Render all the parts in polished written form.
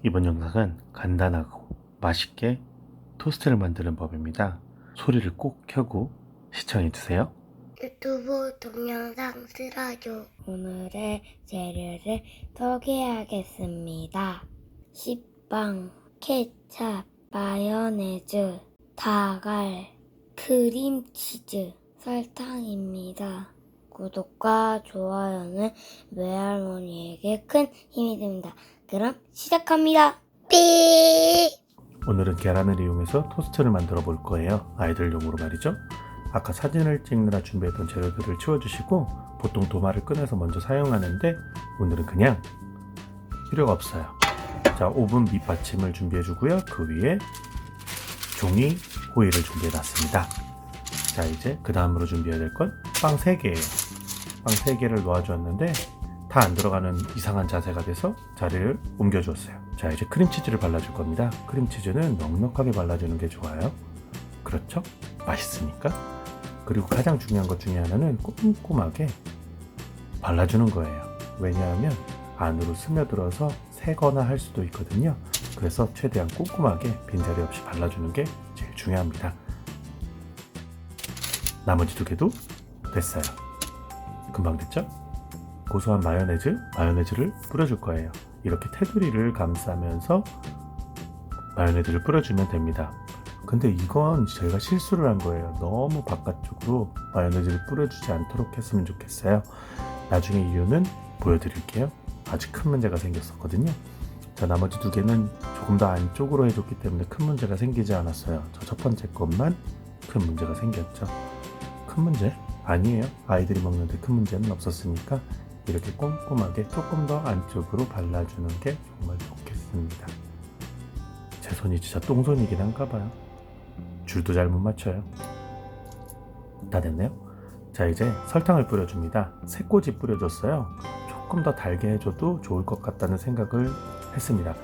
이번 영상은 간단하고 맛있게 토스트를 만드는 법입니다. 소리를 꼭 켜고 시청해주세요. 유튜브 동영상 틀어줘. 오늘의 재료를 소개하겠습니다. 식빵, 케찹, 마요네즈, 다갈, 크림치즈, 설탕입니다. 구독과 좋아요는 외할머니에게 큰 힘이 됩니다. 그럼 시작합니다. 삐! 오늘은 계란을 이용해서 토스트를 만들어 볼 거예요. 아이들용으로 말이죠. 아까 사진을 찍느라 준비했던 재료들을 치워주시고 보통 도마를 꺼내서 먼저 사용하는데 오늘은 그냥 필요가 없어요. 자, 오븐 밑받침을 준비해 주고요. 그 위에 종이 호일을 준비해 놨습니다. 자, 이제 그 다음으로 준비해야 될 건 빵 3개예요. 빵 3개를 놓아주었는데 다 안 들어가는 이상한 자세가 돼서 자리를 옮겨 주었어요. 자, 이제 크림치즈를 발라줄 겁니다. 크림치즈는 넉넉하게 발라주는 게 좋아요. 그렇죠? 맛있으니까. 그리고 가장 중요한 것 중에 하나는 꼼꼼하게 발라주는 거예요. 왜냐하면 안으로 스며들어서 새거나 할 수도 있거든요. 그래서 최대한 꼼꼼하게 빈자리 없이 발라주는 게 제일 중요합니다. 나머지 2개도 됐어요. 금방 됐죠? 고소한 마요네즈를 뿌려줄 거예요. 이렇게 테두리를 감싸면서 마요네즈를 뿌려주면 됩니다. 근데 이건 제가 실수를 한 거예요. 너무 바깥쪽으로 마요네즈를 뿌려주지 않도록 했으면 좋겠어요. 나중에 이유는 보여드릴게요. 아주 큰 문제가 생겼었거든요. 자, 나머지 2개는 조금 더 안쪽으로 해줬기 때문에 큰 문제가 생기지 않았어요. 저 첫 번째 것만 큰 문제가 생겼죠. 큰 문제? 아니에요. 아이들이 먹는데 큰 문제는 없었으니까 이렇게 꼼꼼하게 조금 더 안쪽으로 발라주는 게 정말 좋겠습니다. 제 손이 진짜 똥손이긴 한가 봐요. 줄도 잘 못 맞춰요. 다 됐네요. 자, 이제 설탕을 뿌려줍니다. 3꼬지 뿌려줬어요. 조금 더 달게 해줘도 좋을 것 같다는 생각을 했습니다.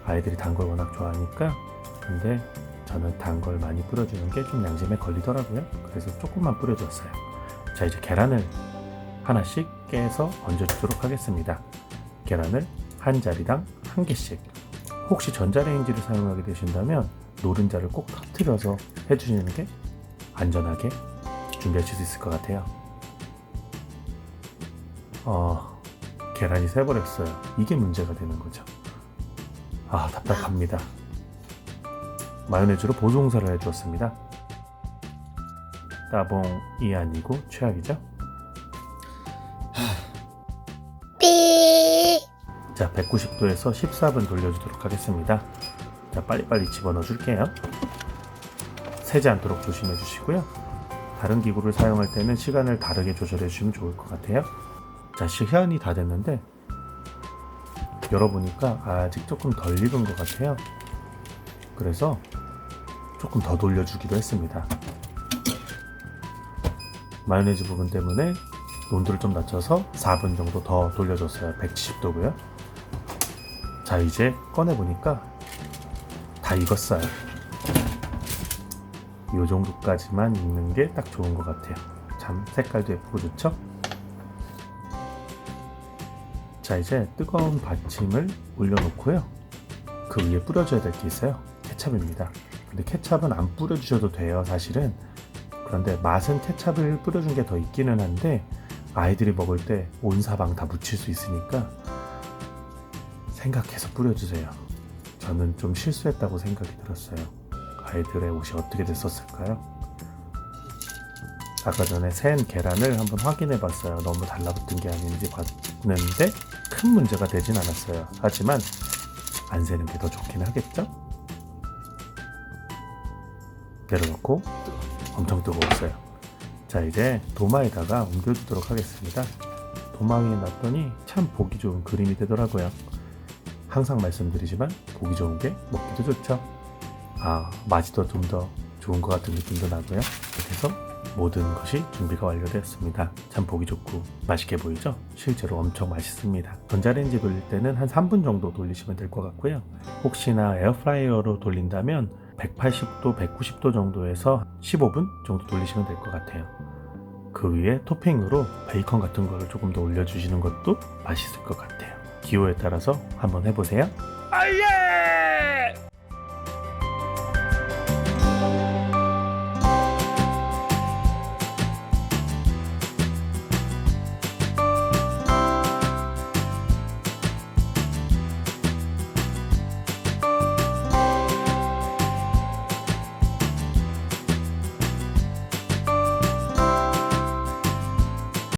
아이들이 단 걸 워낙 좋아하니까. 근데 저는 단 걸 많이 뿌려주는 게 좀 양심에 걸리더라고요. 그래서 조금만 뿌려줬어요. 자, 이제 계란을 하나씩 깨서 얹어주도록 하겠습니다. 계란을 한 자리당 1개씩. 혹시 전자레인지를 사용하게 되신다면 노른자를 꼭 터뜨려서 해주시는 게 안전하게 준비하실 수 있을 것 같아요. 계란이 새버렸어요. 이게 문제가 되는 거죠. 답답합니다. 마요네즈로 보송사를 해주었습니다. 따봉이 아니고 최악이죠. 삐! 자, 190도에서 14분 돌려주도록 하겠습니다. 자, 빨리빨리 집어넣어 줄게요. 새지 않도록 조심해 주시고요. 다른 기구를 사용할 때는 시간을 다르게 조절해 주시면 좋을 것 같아요. 자, 시간이 다 됐는데 열어보니까 아직 조금 덜 익은 것 같아요. 그래서 조금 더 돌려주기로 했습니다. 마요네즈 부분 때문에 온도를 좀 낮춰서 4분 정도 더 돌려줬어요. 170도고요. 자, 이제 꺼내보니까 다 익었어요. 이 정도까지만 익는 게 딱 좋은 것 같아요. 참 색깔도 예쁘고 좋죠? 자, 이제 뜨거운 받침을 올려놓고요. 그 위에 뿌려줘야 될 게 있어요. 케찹입니다. 근데 케찹은 안 뿌려주셔도 돼요, 사실은. 그런데 맛은 케찹을 뿌려준 게 더 있기는 한데 아이들이 먹을 때 온 사방 다 묻힐 수 있으니까 생각해서 뿌려주세요. 저는 좀 실수했다고 생각이 들었어요. 아이들의 옷이 어떻게 됐었을까요? 아까 전에 센 계란을 한번 확인해 봤어요. 너무 달라붙은 게 아닌지 봤는데 큰 문제가 되진 않았어요. 하지만 안 새는 게 더 좋긴 하겠죠? 내려놓고 엄청 뜨거웠어요. 자, 이제 도마에다가 옮겨주도록 하겠습니다. 도마 위에 놨더니 참 보기 좋은 그림이 되더라고요. 항상 말씀드리지만 보기 좋은 게 먹기도 좋죠. 맛이 더 좀 더 좋은 것 같은 느낌도 나고요. 이렇게 해서 모든 것이 준비가 완료되었습니다. 참 보기 좋고 맛있게 보이죠? 실제로 엄청 맛있습니다. 전자레인지 돌릴 때는 한 3분 정도 돌리시면 될 것 같고요. 혹시나 에어프라이어로 돌린다면 180도, 190도 정도에서 15분 정도 돌리시면 될 것 같아요. 그 위에 토핑으로 베이컨 같은 거를 조금 더 올려주시는 것도 맛있을 것 같아요. 기호에 따라서 한번 해보세요. 아예!